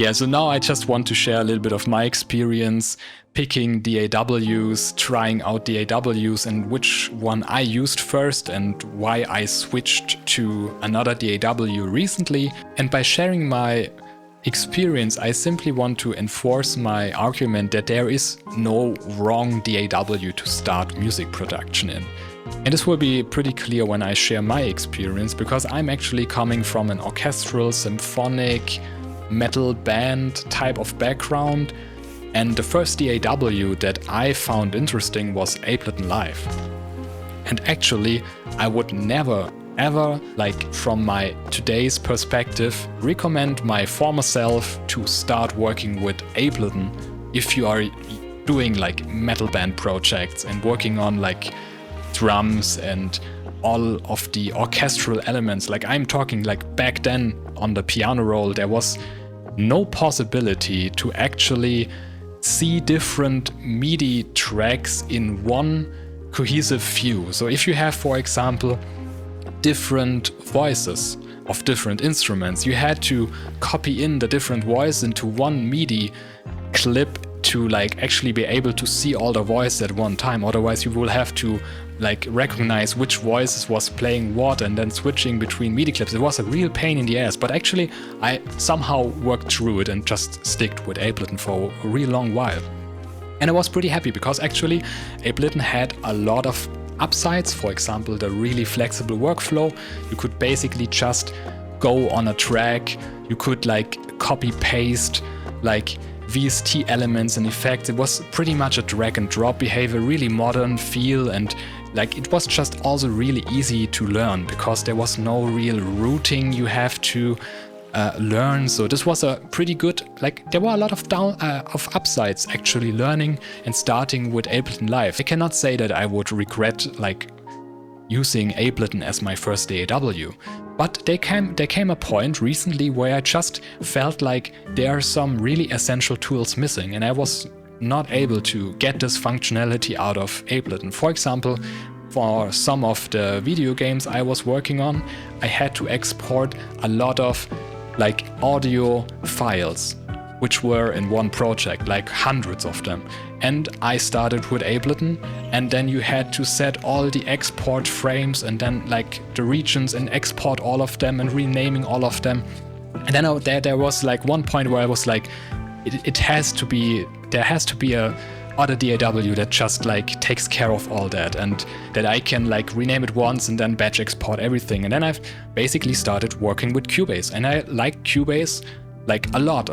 Yeah, so now I just want to share a little bit of my experience picking DAWs, trying out DAWs, and which one I used first and why I switched to another DAW recently. And by sharing my experience, I simply want to enforce my argument that there is no wrong DAW to start music production in. And this will be pretty clear when I share my experience, because I'm actually coming from an orchestral, symphonic, metal band type of background, and the first DAW that I found interesting was Ableton Live. And actually, I would never ever, like from my today's perspective, recommend my former self to start working with Ableton if you are doing like metal band projects and working on like drums and all of the orchestral elements. Like I'm talking like back then on the piano roll, there was no possibility to actually see different MIDI tracks in one cohesive view. So if you have, for example, different voices of different instruments, you had to copy in the different voice into one MIDI clip to like actually be able to see all the voices at one time. Otherwise you will have to like recognize which voices was playing what and then switching between MIDI clips. It was a real pain in the ass, but actually I somehow worked through it and just sticked with Ableton for a real long while. And I was pretty happy because actually Ableton had a lot of upsides. For example, the really flexible workflow. You could basically just go on a track. You could like copy paste like VST elements and effects. It was pretty much a drag and drop behavior, really modern feel, and like it was just also really easy to learn because there was no real routing you have to learn. So this was a pretty good, like there were a lot of upsides actually learning and starting with Ableton Live. I cannot say that I would regret like using Ableton as my first DAW, but there came a point recently where I just felt like there are some really essential tools missing, and I was not able to get this functionality out of Ableton. For example, for some of the video games I was working on, I had to export a lot of like audio files, which were in one project, like hundreds of them. And I started with Ableton, and then you had to set all the export frames and then like the regions and export all of them and renaming all of them. And then there was like one point where I was like, there has to be a other DAW that just like takes care of all that, and that I can like rename it once and then batch export everything. And then I've basically started working with Cubase, and I like Cubase like a lot.